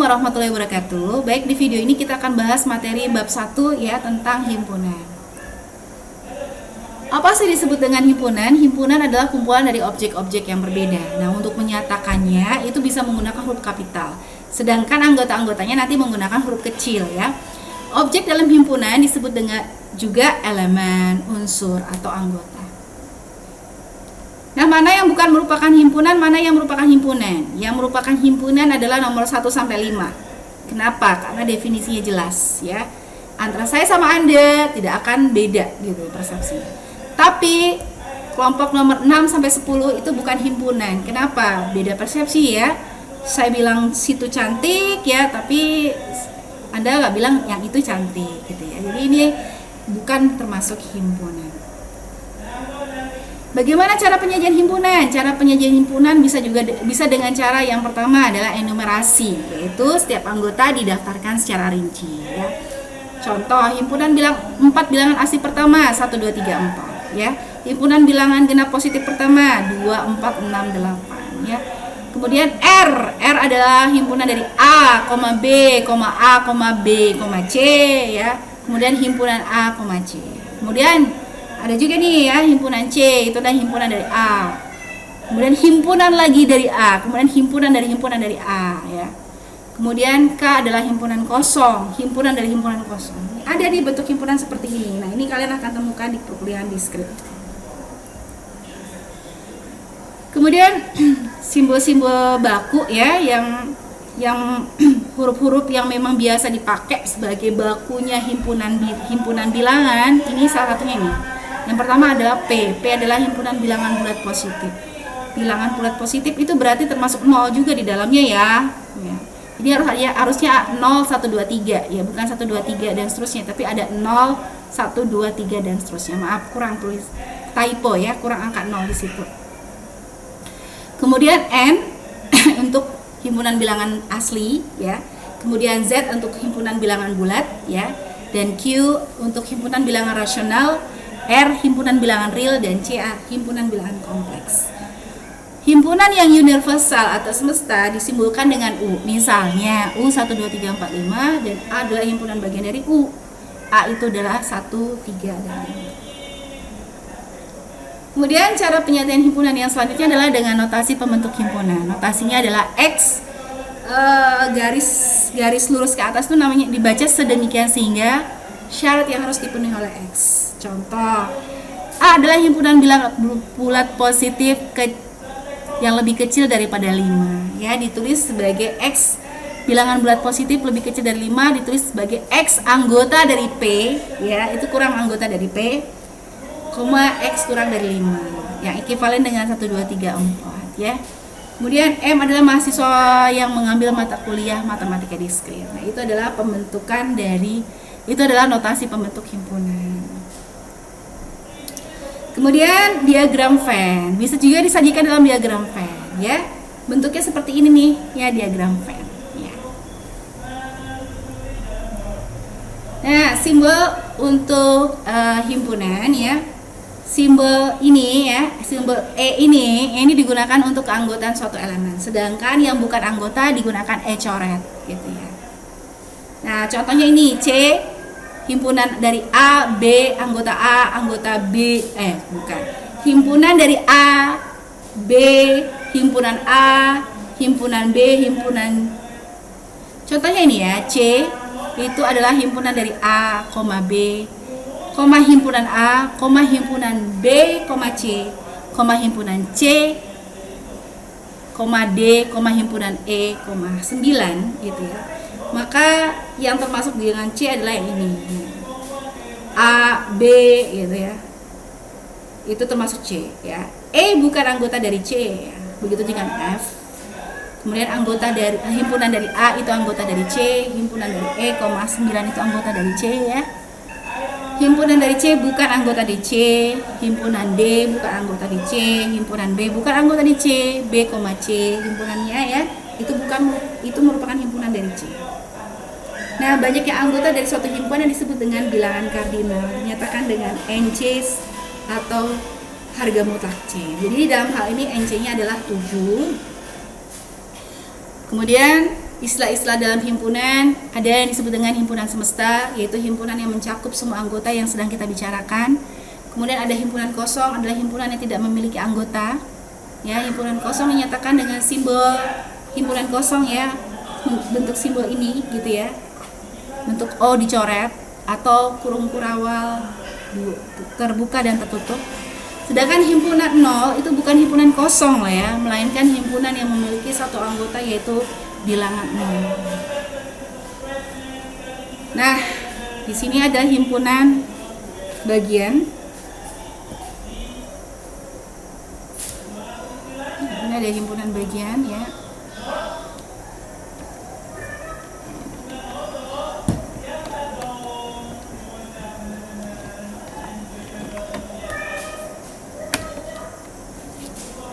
warahmatullahi wabarakatuh. Baik, di video ini kita akan bahas materi bab 1 ya, tentang himpunan. Apa sih disebut dengan himpunan? Himpunan adalah kumpulan dari objek-objek yang berbeda. Nah, untuk menyatakannya itu bisa menggunakan huruf kapital. Sedangkan anggota-anggotanya nanti menggunakan huruf kecil ya. Objek dalam himpunan disebut dengan juga elemen, unsur, atau anggota. Nah, mana yang bukan merupakan himpunan, mana yang merupakan himpunan? Yang merupakan himpunan adalah nomor 1 sampai 5. Kenapa? Karena definisinya jelas ya. Antara saya sama Anda tidak akan beda gitu persepsinya. Tapi kelompok nomor 6 sampai 10 itu bukan himpunan. Kenapa? Beda persepsi ya. Saya bilang situ cantik ya, tapi Anda nggak bilang yang itu cantik gitu ya. Jadi ini bukan termasuk himpunan. Bagaimana cara penyajian himpunan? Cara penyajian himpunan bisa dengan cara yang pertama adalah enumerasi, yaitu setiap anggota didaftarkan secara rinci ya. Contoh, himpunan 4 bilangan asli pertama 1 2 3 4 ya. Himpunan bilangan genap positif pertama 2 4 6 8 ya. Kemudian R adalah himpunan dari A, B, A, B, C ya. Kemudian himpunan A, C. Kemudian ada juga nih ya, himpunan C, itu adalah himpunan dari A. Kemudian himpunan lagi dari A, kemudian himpunan dari A ya. Kemudian K adalah himpunan kosong, himpunan dari himpunan kosong. Ada di bentuk himpunan seperti ini. Nah, ini kalian akan temukan di perkuliahan di skrip. Kemudian simbol-simbol baku ya, yang huruf-huruf yang memang biasa dipakai sebagai bakunya himpunan bilangan. Ini salah satunya nih. Yang pertama adalah P adalah himpunan bilangan bulat positif. Bilangan bulat positif itu berarti termasuk 0 juga di dalamnya ya. Jadi harusnya 0, 1, 2, 3 ya, bukan 1, 2, 3 dan seterusnya, tapi ada 0, 1, 2, 3 dan seterusnya. Maaf, kurang tulis typo ya, kurang angka 0 di situ. Kemudian N untuk himpunan bilangan asli ya. Kemudian Z untuk himpunan bilangan bulat ya, dan Q untuk himpunan bilangan rasional, R himpunan bilangan real, dan C himpunan bilangan kompleks. Himpunan yang universal atau semesta disimbolkan dengan U. Misalnya U 1 2 3 4 5 dan A adalah himpunan bagian dari U. A itu adalah 1 3 dan 5. Kemudian cara penyajian himpunan yang selanjutnya adalah dengan notasi pembentuk himpunan. Notasinya adalah X, garis lurus ke atas itu namanya dibaca sedemikian sehingga syarat yang harus dipenuhi oleh X. Contoh, A adalah himpunan bilangan bulat positif yang lebih kecil daripada 5 ya, ditulis sebagai X bilangan bulat positif lebih kecil dari 5, ditulis sebagai X anggota dari P ya, itu kurang anggota dari P, X kurang dari 5 yang ekivalen dengan 1 2 3 4 ya. Kemudian M adalah mahasiswa yang mengambil mata kuliah matematika diskrit. Nah, itu adalah notasi pembentuk himpunan. Kemudian diagram Venn bisa juga disajikan dalam diagram Venn ya. Bentuknya seperti ini nih ya, diagram Venn ya. Nah, simbol untuk himpunan ya. Simbol ini ya, simbol E ini digunakan untuk keanggotaan suatu elemen. Sedangkan yang bukan anggota digunakan E coret gitu ya. Nah, contohnya ini C himpunan dari A, B, anggota A, anggota B, himpunan dari A, B, himpunan A, himpunan B, contohnya ini ya, C itu adalah himpunan dari A, B, himpunan A, himpunan B, C, himpunan C, D, himpunan E, 9 gitu ya. Maka yang termasuk dengan C adalah yang ini, A, B gitu ya, itu termasuk C ya. E bukan anggota dari C ya, begitu dengan F. Kemudian anggota dari himpunan dari A itu anggota dari C, himpunan dari E, 9 itu anggota dari C ya. Himpunan dari C bukan anggota di C, himpunan D bukan anggota di C, himpunan B bukan anggota di C, B, C himpunannya ya, itu merupakan himpunan dari C. Nah, banyaknya anggota dari suatu himpunan disebut dengan bilangan kardinal, dinyatakan dengan NC atau harga mutlak C. Jadi dalam hal ini NC-nya adalah 7. Kemudian istilah-istilah dalam himpunan, ada yang disebut dengan himpunan semesta, yaitu himpunan yang mencakup semua anggota yang sedang kita bicarakan. Kemudian ada himpunan kosong, adalah himpunan yang tidak memiliki anggota. Ya, himpunan kosong dinyatakan dengan simbol himpunan kosong ya, bentuk simbol ini gitu ya. Bentuk O dicoret atau kurung kurawal terbuka dan tertutup. Sedangkan himpunan nol itu bukan himpunan kosong lah ya, melainkan himpunan yang memiliki satu anggota yaitu bilangan 0. Nah, di sini ada himpunan bagian. Ini ada himpunan bagian ya.